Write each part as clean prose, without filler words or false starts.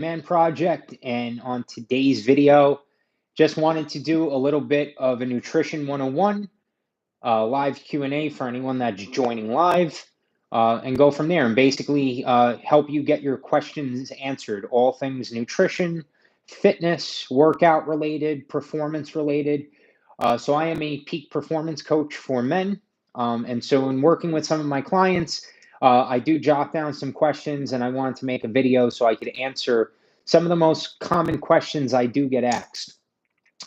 Man Project, and on today's video, just wanted to do a little bit of a Nutrition 101 live Q&A for anyone that's joining live, and go from there and basically help you get your questions answered. All things nutrition, fitness, workout related, performance related. So I am a peak performance coach for men. And so in working with some of my clients, I do jot down some questions, and I wanted to make a video so I could answer some of the most common questions I do get asked.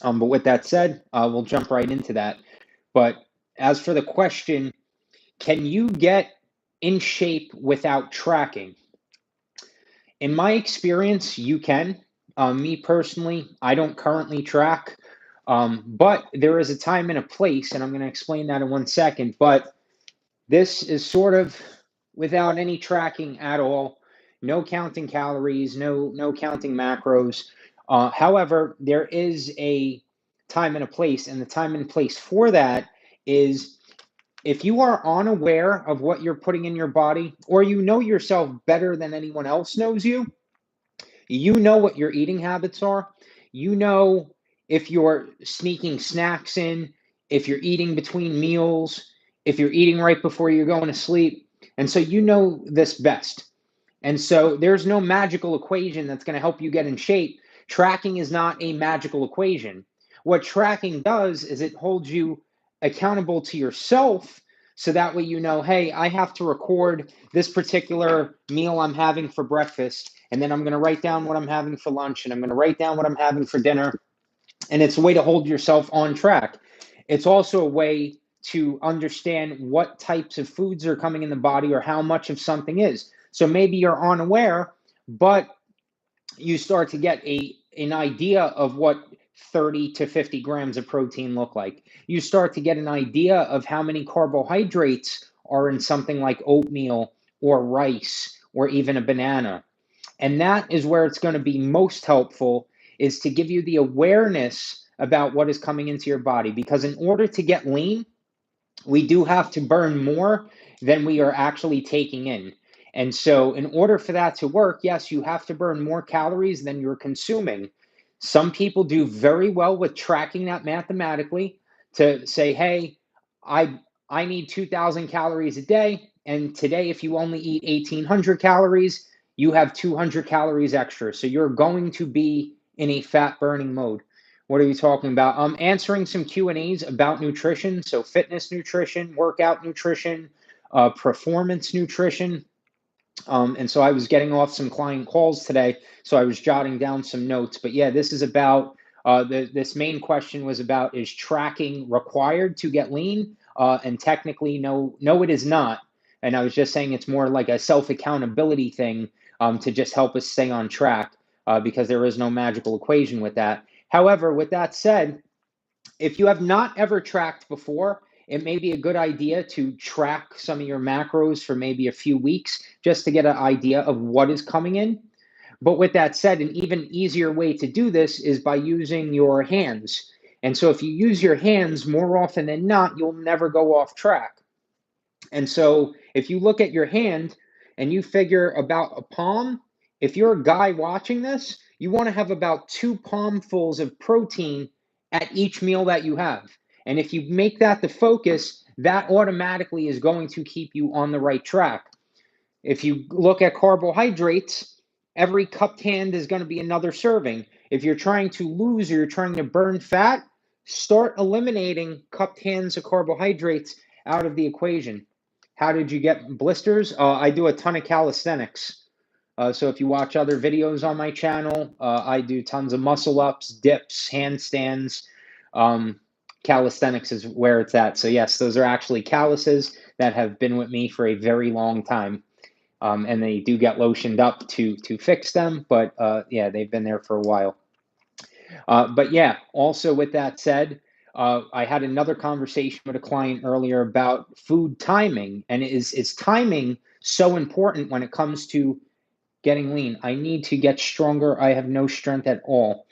But with that said, we'll jump right into that. But as for the question, can you get in shape without tracking? In my experience, you can. Me personally, I don't currently track, but there is a time and a place, and I'm going to explain that in 1 second. But this is sort of without any tracking at all, no counting calories, no counting macros. However, there is a time and a place, and the time and place for that is if you are unaware of what you're putting in your body, or you know yourself better than anyone else knows you, you know what your eating habits are. You know if you're sneaking snacks in, if you're eating between meals, if you're eating right before you're going to sleep. And so you know this best. And so there's no magical equation that's going to help you get in shape. Tracking is not a magical equation. What tracking does is it holds you accountable to yourself, so that way you know, hey, I have to record this particular meal I'm having for breakfast, and then I'm going to write down what I'm having for lunch, and I'm going to write down what I'm having for dinner. And it's a way to hold yourself on track. It's also a way to understand what types of foods are coming in the body or how much of something is. So maybe you're unaware, but you start to get an idea of what 30 to 50 grams of protein look like. You start to get an idea of how many carbohydrates are in something like oatmeal or rice or even a banana. And that is where it's going to be most helpful, is to give you the awareness about what is coming into your body. Because in order to get lean, we do have to burn more than we are actually taking in. And so, in order for that to work, yes, you have to burn more calories than you're consuming. Some people do very well with tracking that mathematically to say, hey, I need 2,000 calories a day. And today, if you only eat 1,800 calories, you have 200 calories extra. So you're going to be in a fat burning mode. What are you talking about? I'm answering some Q&As about nutrition. So fitness nutrition, workout nutrition, performance nutrition. And so I was getting off some client calls today, so I was jotting down some notes. But yeah, this is about, this main question was about, is tracking required to get lean? And technically, no, it is not. And I was just saying it's more like a self-accountability thing, to just help us stay on track, because there is no magical equation with that. However, with that said, if you have not ever tracked before, it may be a good idea to track some of your macros for maybe a few weeks just to get an idea of what is coming in. But with that said, an even easier way to do this is by using your hands. And so if you use your hands more often than not, you'll never go off track. And so if you look at your hand and you figure about a palm, if you're a guy watching this, you want to have about 2 palmfuls of protein at each meal that you have. And if you make that the focus, that automatically is going to keep you on the right track. If you look at carbohydrates, every cupped hand is going to be another serving. If you're trying to lose or you're trying to burn fat, start eliminating cupped hands of carbohydrates out of the equation. How did you get blisters? I do a ton of calisthenics. So if you watch other videos on my channel, I do tons of muscle ups, dips, handstands. Um, Calisthenics is where it's at. So yes, those are actually calluses that have been with me for a very long time. And they do get lotioned up to fix them, but yeah, they've been there for a while. But yeah, also with that said, I had another conversation with a client earlier about food timing, and is timing so important when it comes to getting lean? I need to get stronger. I have no strength at all.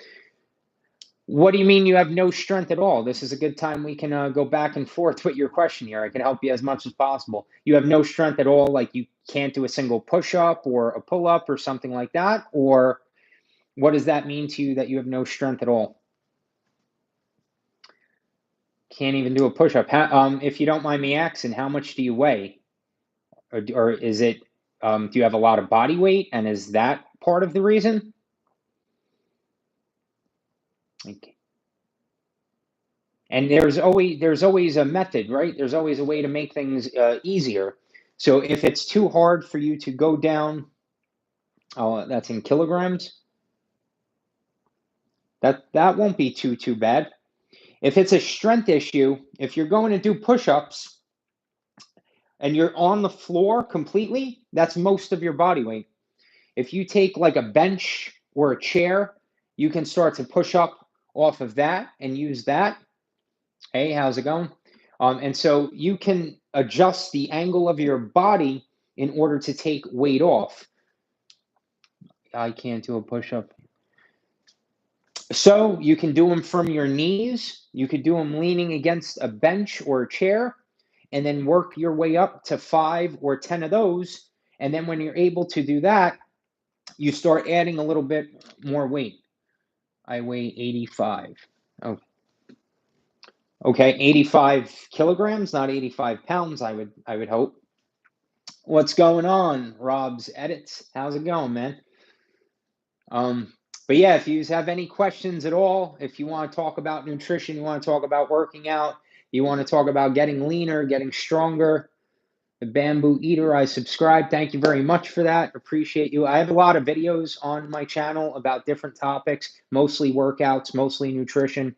What do you mean you have no strength at all? This is a good time we can go back and forth with your question here. I can help you as much as possible. You have no strength at all, like you can't do a single push-up or a pull-up or something like that? Or what does that mean to you that you have no strength at all? Can't even do a push-up. If you don't mind me asking, how much do you weigh? Or is it, do you have a lot of body weight, and is that part of the reason? Okay. And there's always a method, right? There's always a way to make things easier. So if it's too hard for you to go down, that's in kilograms. That won't be too bad. If it's a strength issue, if you're going to do push-ups and you're on the floor completely, that's most of your body weight. If you take like a bench or a chair, you can start to push up off of that and use that. Hey, how's it going? And so you can adjust the angle of your body in order to take weight off. I can't do a push up. So you can do them from your knees. You could do them leaning against a bench or a chair, and then work your way up to 5 or 10 of those. And then when you're able to do that, you start adding a little bit more weight. I weigh 85. Oh, okay, 85 kilograms, not 85 pounds, I would hope. What's going on, Rob's Edits? How's it going, man? But yeah, if you have any questions at all, if you want to talk about nutrition, you want to talk about working out, you want to talk about getting leaner, getting stronger, the Bamboo Eater, I subscribe. Thank you very much for that. Appreciate you. I have a lot of videos on my channel about different topics, mostly workouts, mostly nutrition.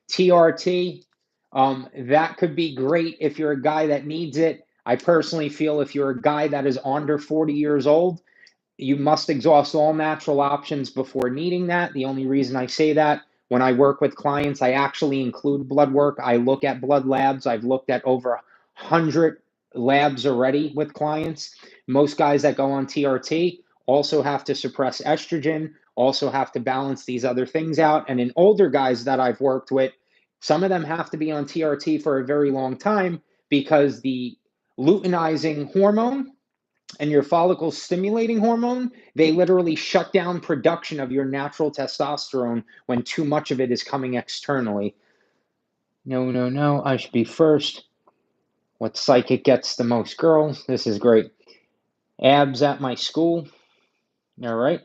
TRT, that could be great if you're a guy that needs it. I personally feel if you're a guy that is under 40 years old, you must exhaust all natural options before needing that. The only reason I say that, when I work with clients, I actually include blood work. I look at blood labs. I've looked at over 100 labs already with clients. Most guys that go on TRT also have to suppress estrogen, also have to balance these other things out. And in older guys that I've worked with, some of them have to be on TRT for a very long time because the luteinizing hormone and your follicle stimulating hormone, they literally shut down production of your natural testosterone when too much of it is coming externally. No, I should be first. What psychic gets the most girls? This is great. Abs at my school. All right.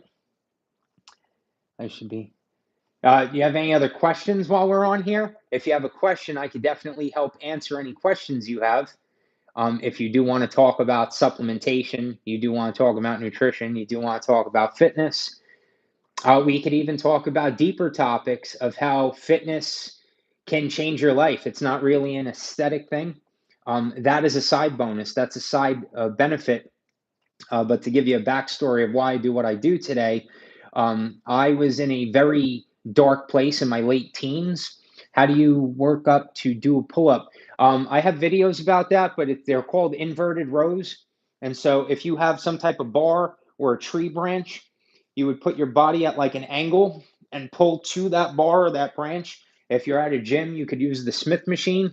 I should be. Do you have any other questions while we're on here? If you have a question, I could definitely help answer any questions you have. If you do want to talk about supplementation, you do want to talk about nutrition, you do want to talk about fitness, we could even talk about deeper topics of how fitness can change your life. It's not really an aesthetic thing. That is a side bonus. That's a side benefit. But to give you a backstory of why I do what I do today, I was in a very dark place in my late teens. How do you work up to do a pull-up? I have videos about that, but they're called inverted rows. And so if you have some type of bar or a tree branch, you would put your body at like an angle and pull to that bar or that branch. If you're at a gym, you could use the Smith machine.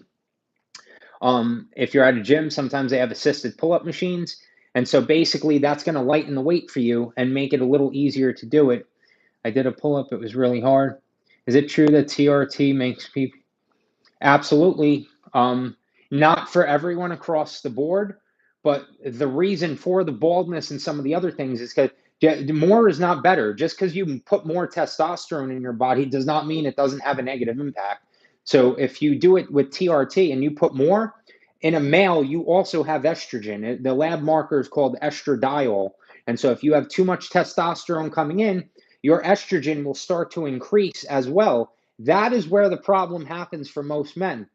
If you're at a gym, sometimes they have assisted pull-up machines. And so basically that's going to lighten the weight for you and make it a little easier to do it. I did a pull-up. It was really hard. Is it true that TRT makes people? Absolutely. Not for everyone across the board, but the reason for the baldness and some of the other things is because more is not better. Just because you put more testosterone in your body does not mean it doesn't have a negative impact. So if you do it with TRT and you put more, in a male, you also have estrogen. The lab marker is called estradiol. And so if you have too much testosterone coming in, your estrogen will start to increase as well. That is where the problem happens for most men.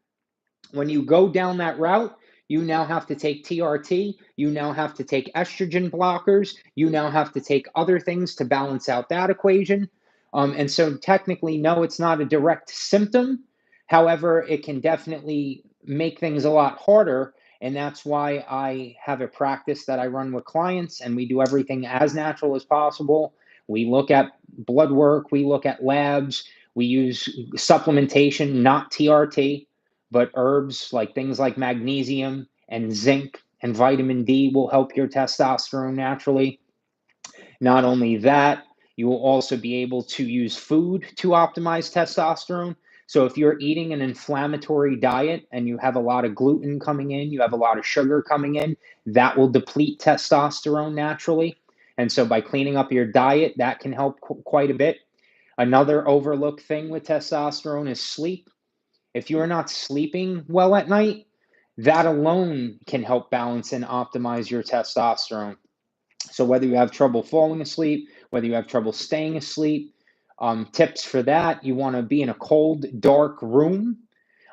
When you go down that route, you now have to take TRT, you now have to take estrogen blockers, you now have to take other things to balance out that equation. And so technically, no, it's not a direct symptom. However, it can definitely make things a lot harder. And that's why I have a practice that I run with clients, and we do everything as natural as possible. We look at blood work, we look at labs, we use supplementation, not TRT, but herbs like things like magnesium and zinc and vitamin D will help your testosterone naturally. Not only that, You will also be able to use food to optimize testosterone. So if you're eating an inflammatory diet and you have a lot of gluten coming in, you have a lot of sugar coming in, that will deplete testosterone naturally. And so by cleaning up your diet, that can help quite a bit. Another overlooked thing with testosterone is sleep. If you're not sleeping well at night, that alone can help balance and optimize your testosterone. So whether you have trouble falling asleep, whether you have trouble staying asleep, tips for that, you want to be in a cold, dark room.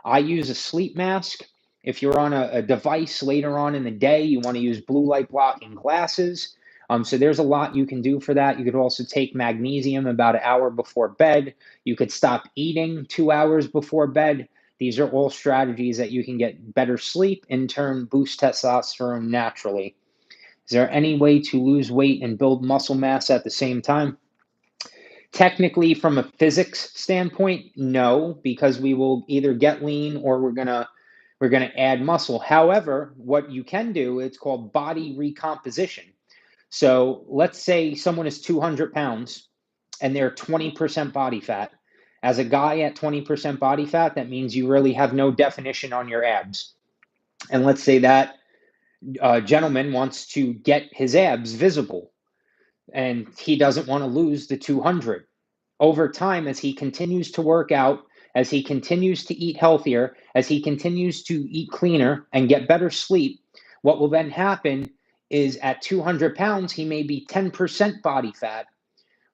I use a sleep mask. If you're on a device later on in the day, you want to use blue light blocking glasses. So there's a lot you can do for that. You could also take magnesium about an hour before bed. You could stop eating 2 hours before bed. These are all strategies that you can get better sleep, in turn boost testosterone naturally. Is there any way to lose weight and build muscle mass at the same time? Technically, from a physics standpoint, no, because we will either get lean or we're gonna add muscle. However, what you can do, it's called body recomposition. So let's say someone is 200 pounds and they're 20% body fat. As a guy at 20% body fat, that means you really have no definition on your abs. And let's say that gentleman wants to get his abs visible and he doesn't want to lose the 200. Over time, as he continues to work out, as he continues to eat healthier, as he continues to eat cleaner and get better sleep, what will then happen is at 200 pounds, he may be 10% body fat,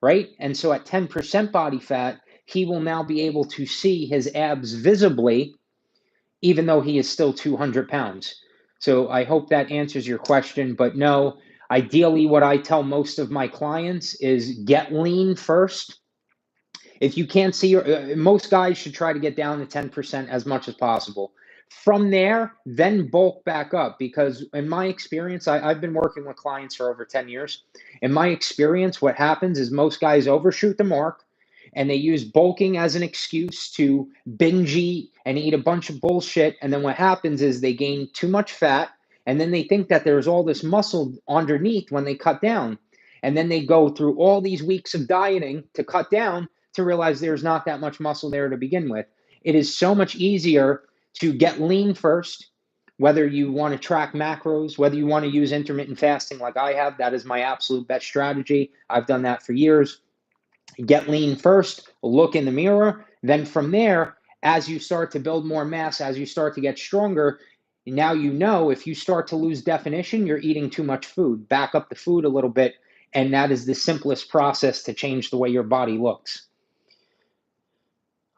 right? And so at 10% body fat, he will now be able to see his abs visibly, even though he is still 200 pounds. So I hope that answers your question. But no, ideally, what I tell most of my clients is get lean first. If you can't see most guys should try to get down to 10% as much as possible. From there, then bulk back up, because in my experience, I've been working with clients for over 10 years. In my experience, what happens is most guys overshoot the mark and they use bulking as an excuse to binge eat and eat a bunch of bullshit. And then what happens is they gain too much fat and then they think that there's all this muscle underneath when they cut down. And then they go through all these weeks of dieting to cut down to realize there's not that much muscle there to begin with. It is so much easier to get lean first, whether you want to track macros, whether you want to use intermittent fasting like I have. That is my absolute best strategy. I've done that for years. Get lean first, look in the mirror. Then from there, as you start to build more mass, as you start to get stronger, now you know if you start to lose definition, you're eating too much food. Back up the food a little bit. And that is the simplest process to change the way your body looks.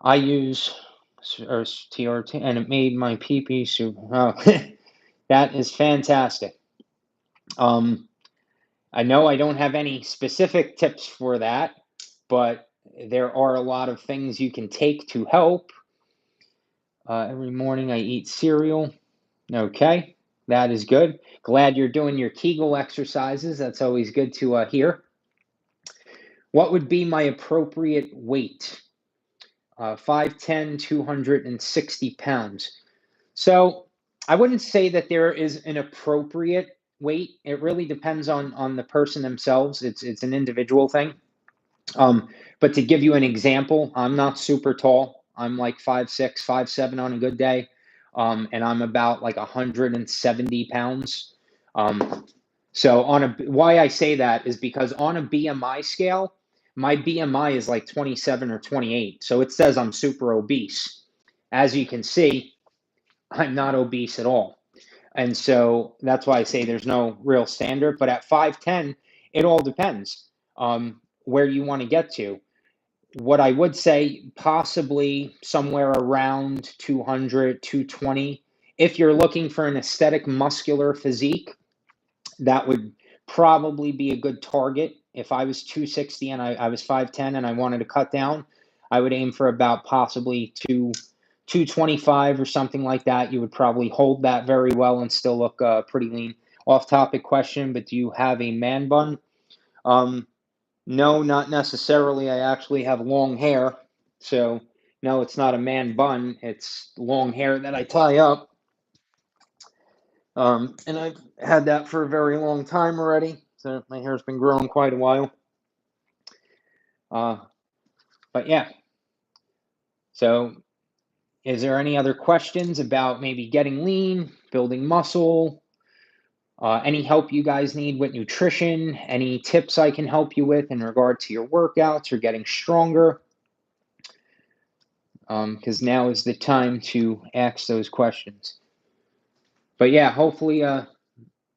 I use TRT and it made my pee super. Oh, that is fantastic. I know I don't have any specific tips for that, but there are a lot of things you can take to help. Every morning I eat cereal. Okay, that is good. Glad you're doing your Kegel exercises. That's always good to hear. What would be my appropriate weight? 5'10", 260 pounds. So I wouldn't say that there is an appropriate weight. It really depends on the person themselves. It's an individual thing. But to give you an example, I'm not super tall. I'm like 5'6", 5'7" on a good day. And I'm about like 170 pounds. So why I say that is because on a BMI scale, my BMI is like 27 or 28. So it says I'm super obese. As you can see, I'm not obese at all. And so that's why I say there's no real standard. But at 5'10", it all depends where you want to get to. What I would say, possibly somewhere around 200, 220. If you're looking for an aesthetic muscular physique, that would probably be a good target. If I was 260 and I was 5'10" and I wanted to cut down, I would aim for about possibly 225 or something like that. You would probably hold that very well and still look pretty lean. Off topic question, but do you have a man bun? No, not necessarily. I actually have long hair. So no, it's not a man bun. It's long hair that I tie up. And I've had that for a very long time already. So my hair's been growing quite a while. But yeah, so is there any other questions about maybe getting lean, building muscle, any help you guys need with nutrition, any tips I can help you with in regard to your workouts or getting stronger? Because now is the time to ask those questions. But yeah, hopefully,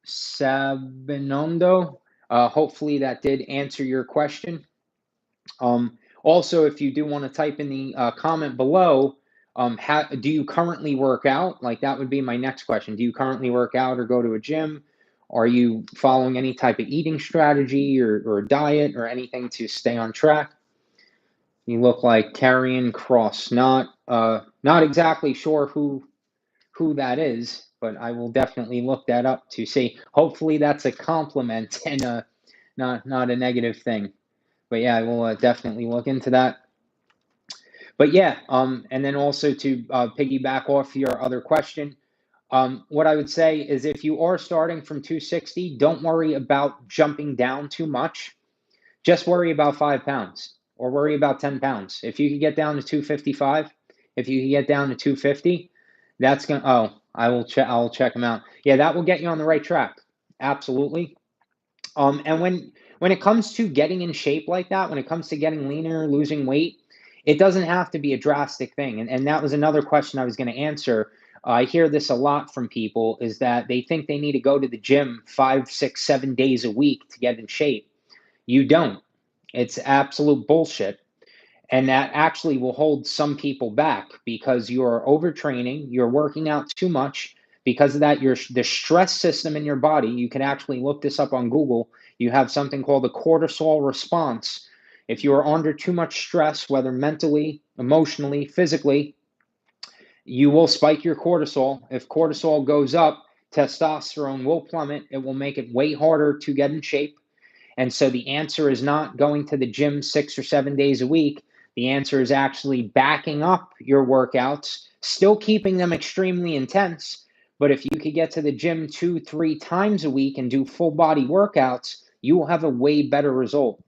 Sabinondo, hopefully that did answer your question. Also, if you do want to type in the comment below, do you currently work out? Like that would be my next question. Do you currently work out or go to a gym? Are you following any type of eating strategy or diet or anything to stay on track? You look like Carrion Cross. Not exactly sure who that is, but I will definitely look that up to see. Hopefully that's a compliment and not a negative thing. But yeah, I will definitely look into that. But yeah, and then also to piggyback off your other question, what I would say is if you are starting from 260, don't worry about jumping down too much. Just worry about 5 pounds or worry about 10 pounds. If you can get down to 255, if you can get down to 250, that's going to, oh, I'll check them out. Yeah, that will get you on the right track. Absolutely. And when it comes to getting in shape like that, when it comes to getting leaner, losing weight, it doesn't have to be a drastic thing. And that was another question I was going to answer. I hear this a lot from people is that they think they need to go to the gym 5, 6, 7 days a week to get in shape. You don't. It's absolute bullshit. And that actually will hold some people back because you're overtraining, you're working out too much. Because of that, the stress system in your body, you can actually look this up on Google. You have something called the cortisol response. If you are under too much stress, whether mentally, emotionally, physically, you will spike your cortisol. If cortisol goes up, testosterone will plummet. It will make it way harder to get in shape. And so the answer is not going to the gym 6 or 7 days a week. The answer is actually backing up your workouts, still keeping them extremely intense. But if you could get to the gym 2, 3 times a week and do full body workouts, you will have a way better result.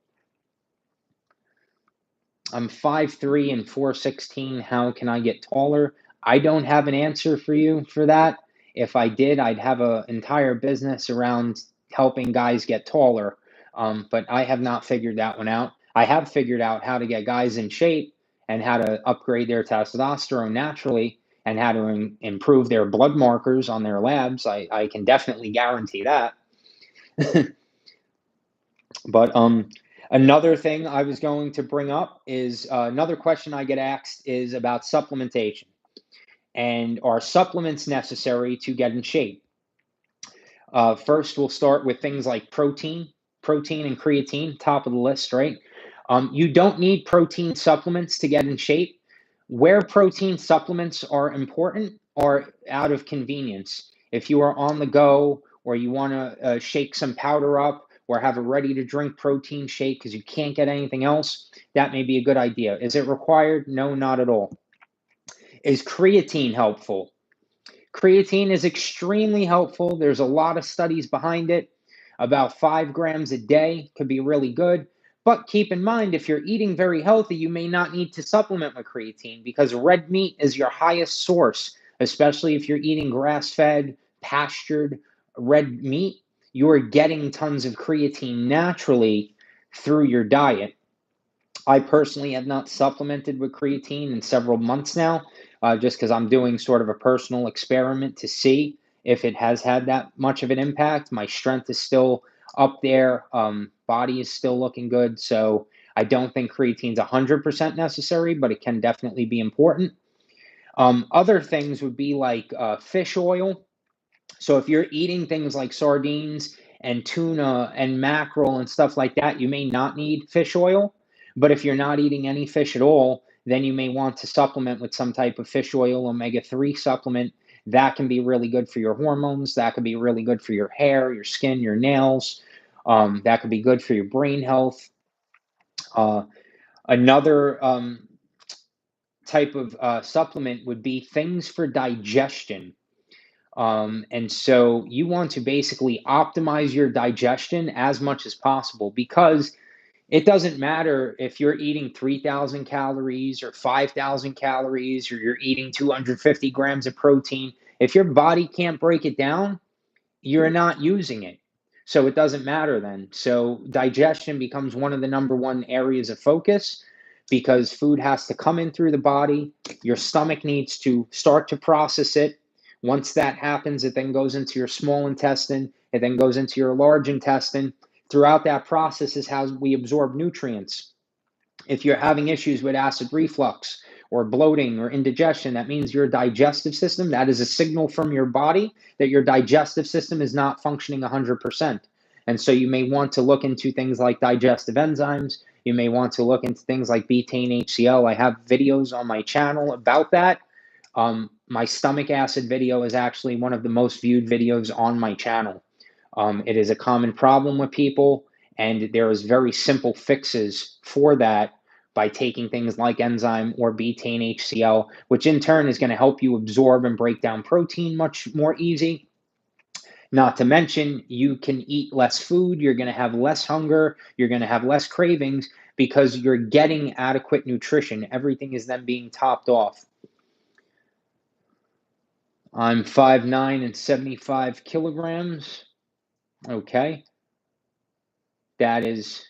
I'm 5'3" and 416. How can I get taller? I don't have an answer for you for that. If I did, I'd have an entire business around helping guys get taller. But I have not figured that one out. I have figured out how to get guys in shape and how to upgrade their testosterone naturally and how to improve their blood markers on their labs. I can definitely guarantee that. But another thing I was going to bring up is another question I get asked is about supplementation and are supplements necessary to get in shape? First, we'll start with things like protein and creatine, top of the list, right? You don't need protein supplements to get in shape. Where protein supplements are important are out of convenience. If you are on the go or you want to shake some powder up or have a ready to drink protein shake because you can't get anything else, that may be a good idea. Is it required? No, not at all. Is creatine helpful? Creatine is extremely helpful. There's a lot of studies behind it. About 5 grams a day could be really good. But keep in mind, if you're eating very healthy, you may not need to supplement with creatine because red meat is your highest source, especially if you're eating grass fed, pastured red meat. You are getting tons of creatine naturally through your diet. I personally have not supplemented with creatine in several months now, just because I'm doing sort of a personal experiment to see if it has had that much of an impact. My strength is still up there, body is still looking good. So I don't think creatine's 100% necessary, but it can definitely be important. Other things would be like fish oil. So if you're eating things like sardines and tuna and mackerel and stuff like that, you may not need fish oil. But if you're not eating any fish at all, then you may want to supplement with some type of fish oil omega-3 supplement. That can be really good for your hormones. That could be really good for your hair, your skin, your nails. That could be good for your brain health. Another type of supplement would be things for digestion. And so you want to basically optimize your digestion as much as possible because It doesn't matter if you're eating 3,000 calories or 5,000 calories or you're eating 250 grams of protein. If your body can't break it down, you're not using it. So it doesn't matter then. So digestion becomes one of the number one areas of focus because food has to come in through the body. Your stomach needs to start to process it. Once that happens, it then goes into your small intestine. It then goes into your large intestine. Throughout that process is how we absorb nutrients. If you're having issues with acid reflux or bloating or indigestion, that means your digestive system, that is a signal from your body that your digestive system is not functioning 100%. And so you may want to look into things like digestive enzymes. You may want to look into things like betaine HCl. I have videos on my channel about that. My stomach acid video is actually one of the most viewed videos on my channel. It is a common problem with people, and there is very simple fixes for that by taking things like enzyme or betaine HCl, which in turn is going to help you absorb and break down protein much more easy. Not to mention, you can eat less food, you're going to have less hunger, you're going to have less cravings because you're getting adequate nutrition. Everything is then being topped off. I'm 5'9" and 75 kilograms. Okay. That is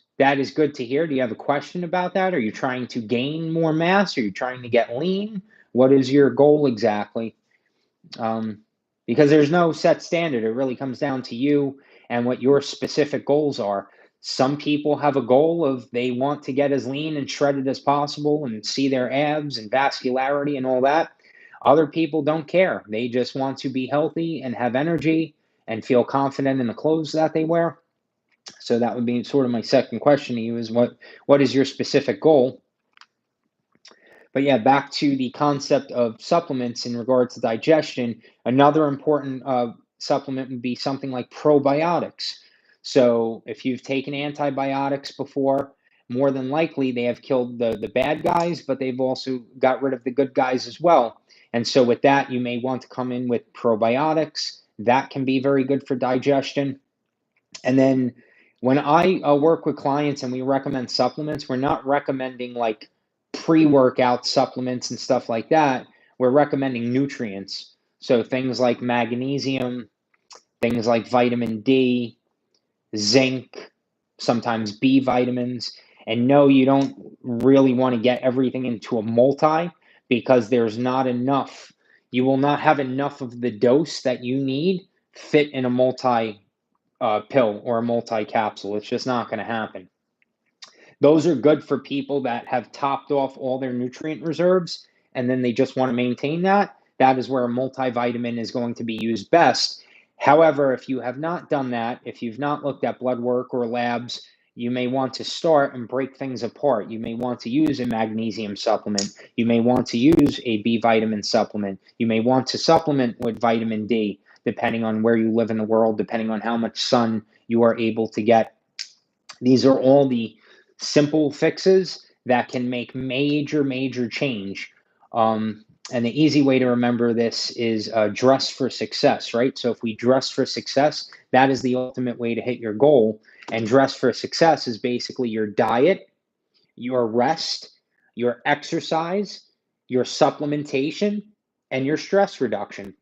good to hear. Do you have a question about that? Are you trying to gain more mass? Are you trying to get lean? What is your goal exactly? Because there's no set standard. It really comes down to you and what your specific goals are. Some people have a goal of they want to get as lean and shredded as possible and see their abs and vascularity and all that. Other people don't care. They just want to be healthy and have energy and feel confident in the clothes that they wear. So that would be sort of my second question to you is what is your specific goal? But yeah, back to the concept of supplements in regards to digestion. Another important supplement would be something like probiotics. So if you've taken antibiotics before, more than likely they have killed the bad guys, but they've also got rid of the good guys as well. And so with that, you may want to come in with probiotics. That can be very good for digestion. And then when I work with clients and we recommend supplements, we're not recommending like pre-workout supplements and stuff like that. We're recommending nutrients. So things like magnesium, things like vitamin D, zinc, sometimes B vitamins. And no, you don't really want to get everything into a multi because there's not enough. You will not have enough of the dose that you need fit in a multi pill or a multi capsule. It's just not going to happen. Those are good for people that have topped off all their nutrient reserves and then they just want to maintain that. That is where a multivitamin is going to be used best. However, if you have not done that, if you've not looked at blood work or labs, you may want to start and break things apart. You may want to use a magnesium supplement. You may want to use a B vitamin supplement. You may want to supplement with vitamin D, depending on where you live in the world, depending on how much sun you are able to get. These are all the simple fixes that can make major change. And the easy way to remember this is dress for success, right? So if we dress for success, that is the ultimate way to hit your goal. And dress for success is basically your diet, your rest, your exercise, your supplementation, and your stress reduction.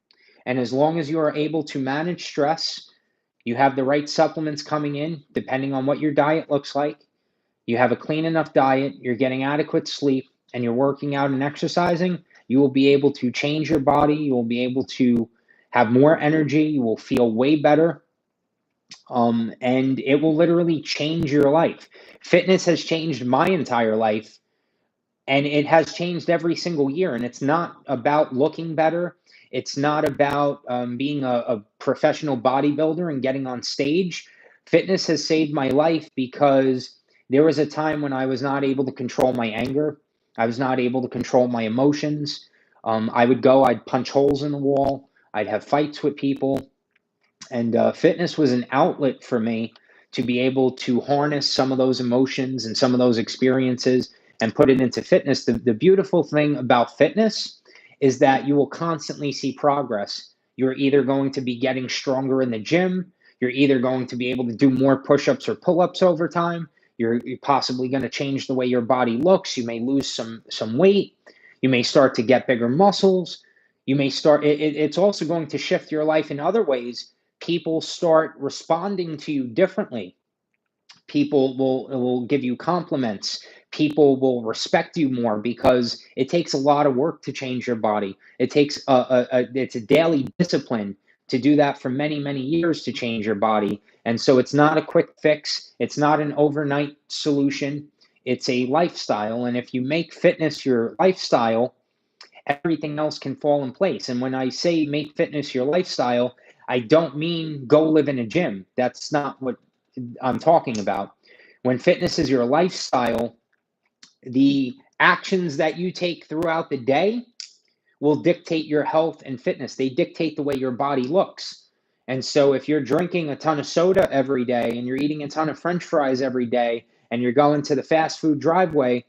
And as long as you are able to manage stress, you have the right supplements coming in, depending on what your diet looks like. You have a clean enough diet, you're getting adequate sleep, and you're working out and exercising, you will be able to change your body. You will be able to have more energy. You will feel way better. And it will literally change your life. Fitness has changed my entire life, and it has changed every single year. And it's not about looking better. It's not about being a professional bodybuilder and getting on stage. Fitness has saved my life because there was a time when I was not able to control my anger. I was not able to control my emotions. I'd punch holes in the wall. I'd have fights with people. And fitness was an outlet for me to be able to harness some of those emotions and some of those experiences and put it into fitness. The beautiful thing about fitness is that you will constantly see progress. You're either going to be getting stronger in the gym, you're either going to be able to do more push-ups or pull-ups over time, You're possibly going to change the way your body looks. You may lose some weight. You may start to get bigger muscles. You may start. It's also going to shift your life in other ways. People start responding to you differently. People will give you compliments. People will respect you more because it takes a lot of work to change your body. It takes it's a daily discipline to do that for many years to change your body. And so it's not a quick fix. It's not an overnight solution. It's a lifestyle. And if you make fitness your lifestyle, everything else can fall in place. And when I say make fitness your lifestyle, I don't mean go live in a gym. That's not what I'm talking about. When fitness is your lifestyle, the actions that you take throughout the day will dictate your health and fitness. They dictate the way your body looks. And so if you're drinking a ton of soda every day and you're eating a ton of French fries every day and you're going to the fast food driveway,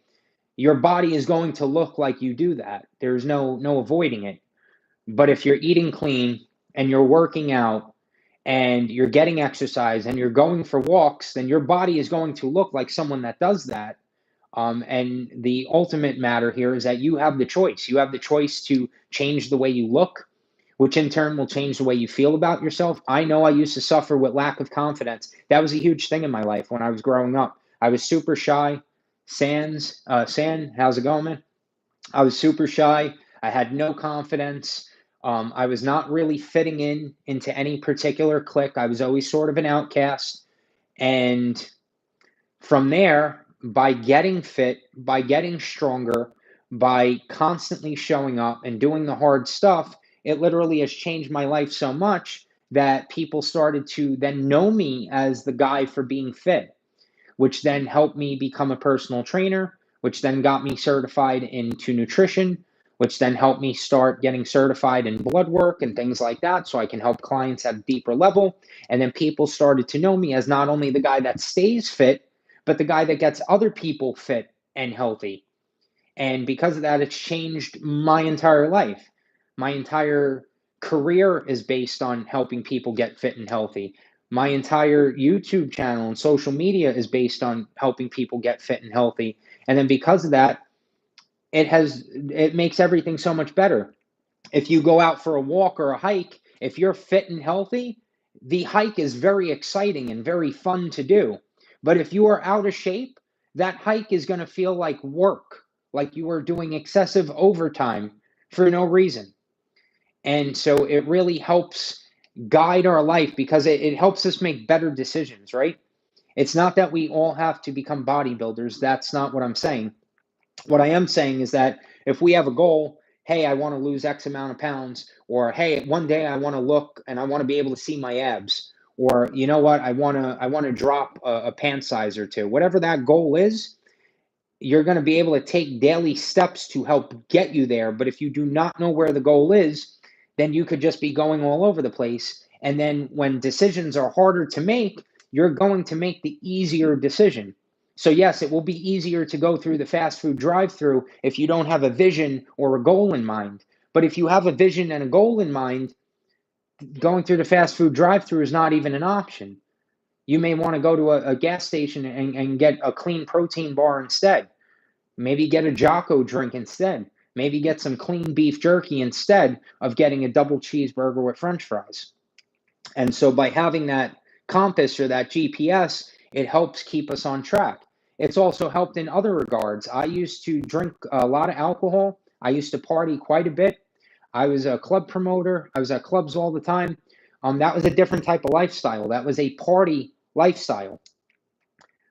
your body is going to look like you do that. There's no avoiding it. But if you're eating clean and you're working out and you're getting exercise and you're going for walks, then your body is going to look like someone that does that. And the ultimate matter here is that you have the choice. You have the choice to change the way you look, which in turn will change the way you feel about yourself. I know I used to suffer with lack of confidence. That was a huge thing in my life when I was growing up. I was super shy. San, how's it going, man? I was super shy. I had no confidence. I was not really fitting into any particular clique. I was always sort of an outcast. And from there, by getting fit, by getting stronger, by constantly showing up and doing the hard stuff, it literally has changed my life so much that people started to then know me as the guy for being fit, which then helped me become a personal trainer, which then got me certified into nutrition, which then helped me start getting certified in blood work and things like that so I can help clients at a deeper level. And then people started to know me as not only the guy that stays fit, but the guy that gets other people fit and healthy. And because of that, it's changed my entire life. My entire career is based on helping people get fit and healthy. My entire YouTube channel and social media is based on helping people get fit and healthy. And then because of that, it makes everything so much better. If you go out for a walk or a hike, if you're fit and healthy, the hike is very exciting and very fun to do. But if you are out of shape, that hike is going to feel like work, like you are doing excessive overtime for no reason. And so it really helps guide our life because it helps us make better decisions, right? It's not that we all have to become bodybuilders. That's not what I'm saying. What I am saying is that if we have a goal, hey, I want to lose X amount of pounds, or hey, one day I want to look and I want to be able to see my abs, or you know what, I want to drop a pant size or two. Whatever that goal is, you're going to be able to take daily steps to help get you there. But if you do not know where the goal is, then you could just be going all over the place. And then when decisions are harder to make, you're going to make the easier decision. So, yes, it will be easier to go through the fast food drive through if you don't have a vision or a goal in mind. But if you have a vision and a goal in mind, going through the fast food drive through is not even an option. You may want to go to a gas station and get a clean protein bar instead. Maybe get a Jocko drink instead. Maybe get some clean beef jerky instead of getting a double cheeseburger with French fries. And so by having that compass or that GPS, it helps keep us on track. It's also helped in other regards. I used to drink a lot of alcohol. I used to party quite a bit. I was a club promoter. I was at clubs all the time. That was a different type of lifestyle. That was a party lifestyle.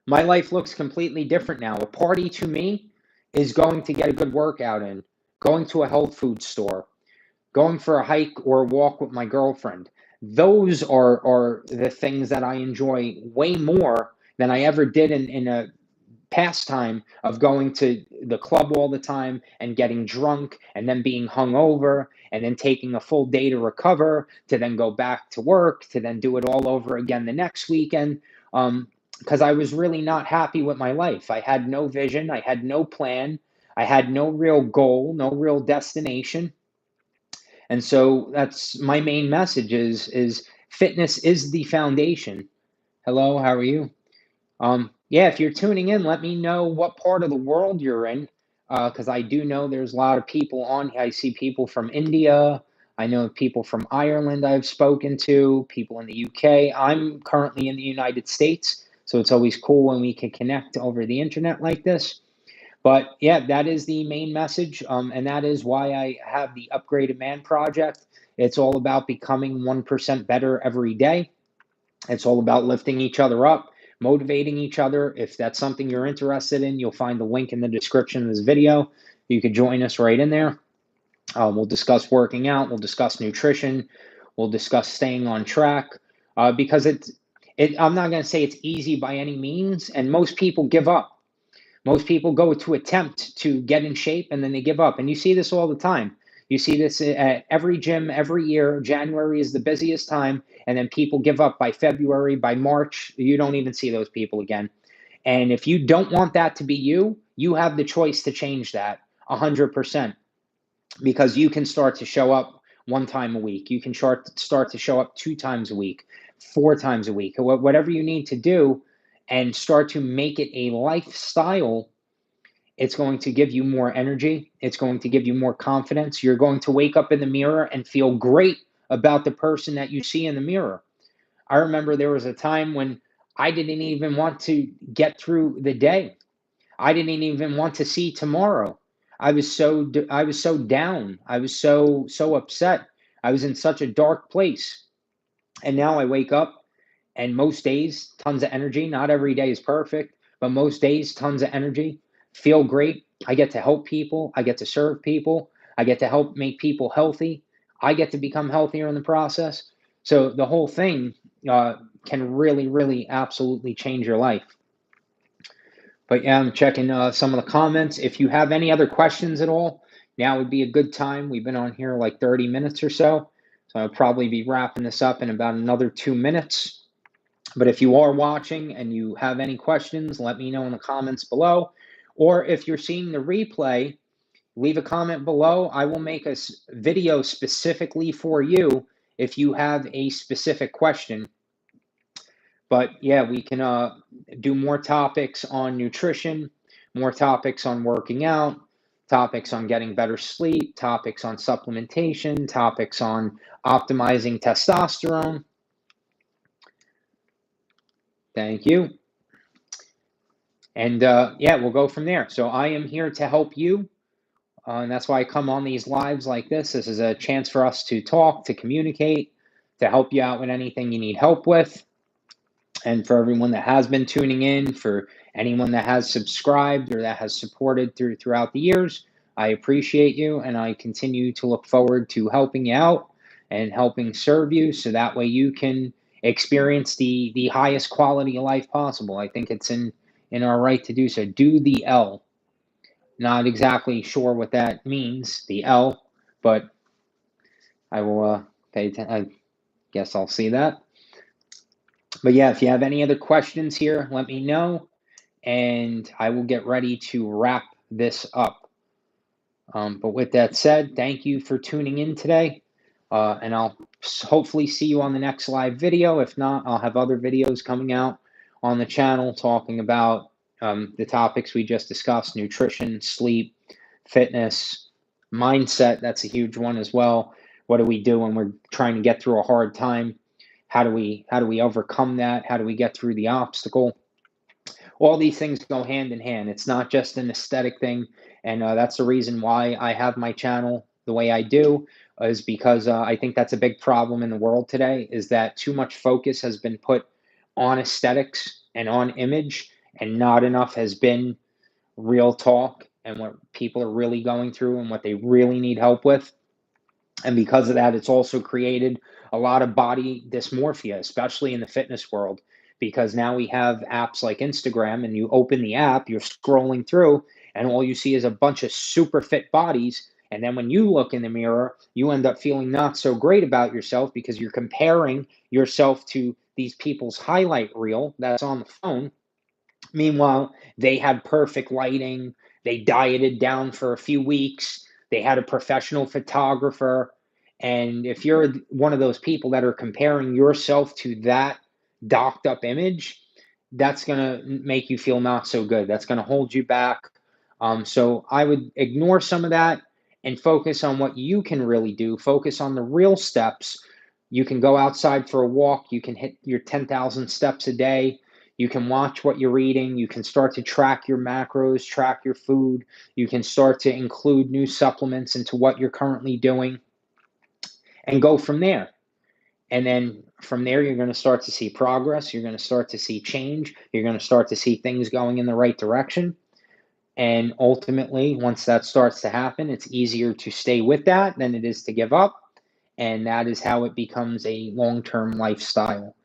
My life looks completely different now. A party to me is going to get a good workout in, going to a health food store, going for a hike or a walk with my girlfriend. Those are the things that I enjoy way more than I ever did in a pastime of going to the club all the time and getting drunk and then being hungover and then taking a full day to recover to then go back to work to then do it all over again the next weekend. Because I was really not happy with my life. I had no vision, I had no plan, I had no real goal, no real destination. And so that's my main message is fitness is the foundation. Hello, how are you? Yeah, if you're tuning in, let me know what part of the world you're in, because I do know there's a lot of people on. I see people from India. I know people from Ireland I've spoken to, people in the UK. I'm currently in the United States, so it's always cool when we can connect over the internet like this. But yeah, that is the main message, and that is why I have the Upgraded Man Project. It's all about becoming 1% better every day. It's all about lifting each other up, motivating each other. If that's something you're interested in, you'll find the link in the description of this video. You can join us right in there. We'll discuss working out, we'll discuss nutrition, we'll discuss staying on track, because I'm not going to say it's easy by any means, and most people give up. Most people go to attempt to get in shape and then they give up. And you see this all the time. You see this at every gym every year. January is the busiest time, and then people give up by February, by March. You don't even see those people again. And if you don't want that to be you, you have the choice to change that 100%, because you can start to show up 1 time a week. You can start to show up 2 times a week, 4 times a week, whatever you need to do, and start to make it a lifestyle. It's going to give you more energy. It's going to give you more confidence. You're going to wake up in the mirror and feel great about the person that you see in the mirror. I remember there was a time when I didn't even want to get through the day. I didn't even want to see tomorrow. I was so down. I was so upset. I was in such a dark place. And now I wake up, and most days tons of energy. Not every day is perfect, but most days tons of energy. Feel great. I get to help people. I get to serve people. I get to help make people healthy. I get to become healthier in the process. So the whole thing uh, can really, really, absolutely change your life. But yeah, I'm checking some of the comments. If you have any other questions at all, now would be a good time. We've been on here like 30 minutes or so. So I'll probably be wrapping this up in about another 2 minutes. But if you are watching and you have any questions, let me know in the comments below. Or if you're seeing the replay, leave a comment below. I will make a video specifically for you if you have a specific question. But yeah, we can do more topics on nutrition, more topics on working out, topics on getting better sleep, topics on supplementation, topics on optimizing testosterone. Thank you. And yeah, we'll go from there. So I am here to help you. And that's why I come on these lives like this. This is a chance for us to talk, to communicate, to help you out with anything you need help with. And for everyone that has been tuning in, for anyone that has subscribed or that has supported throughout the years, I appreciate you, and I continue to look forward to helping you out and helping serve you, so that way you can experience the highest quality of life possible. I think it's in our right to do so. Do the L. Not exactly sure what that means, the L, but I will pay attention. I guess I'll see that. But yeah, if you have any other questions here, let me know, and I will get ready to wrap this up. But with that said, thank you for tuning in today, and I'll hopefully see you on the next live video. If not, I'll have other videos coming out on the channel talking about the topics we just discussed: nutrition, sleep, fitness, mindset. That's a huge one as well. What do we do when we're trying to get through a hard time? How do we overcome that? How do we get through the obstacle? All these things go hand in hand. It's not just an aesthetic thing, and that's the reason why I have my channel the way I do, is because I think that's a big problem in the world today, is that too much focus has been put on aesthetics and on image, and not enough has been real talk and what people are really going through and what they really need help with. And because of that, it's also created a lot of body dysmorphia, especially in the fitness world, because now we have apps like Instagram, and you open the app, you're scrolling through, and all you see is a bunch of super fit bodies. And then when you look in the mirror, you end up feeling not so great about yourself, because you're comparing yourself to these people's highlight reel that's on the phone. Meanwhile, they had perfect lighting. They dieted down for a few weeks. They had a professional photographer. And if you're one of those people that are comparing yourself to that docked up image, that's going to make you feel not so good. That's going to hold you back. So I would ignore some of that and focus on what you can really do. Focus on the real steps. You can go outside for a walk. You can hit your 10,000 steps a day. You can watch what you're eating. You can start to track your macros, track your food. You can start to include new supplements into what you're currently doing and go from there. And then from there, you're going to start to see progress. You're going to start to see change. You're going to start to see things going in the right direction. And ultimately, once that starts to happen, it's easier to stay with that than it is to give up. And that is how it becomes a long term lifestyle.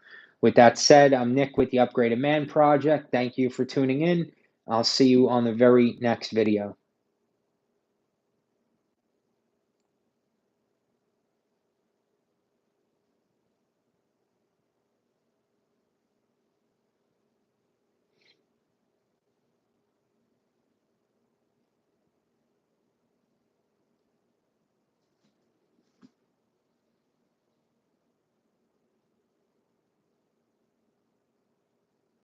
With that said, I'm Nick with the Upgraded Man Project. Thank you for tuning in. I'll see you on the very next video.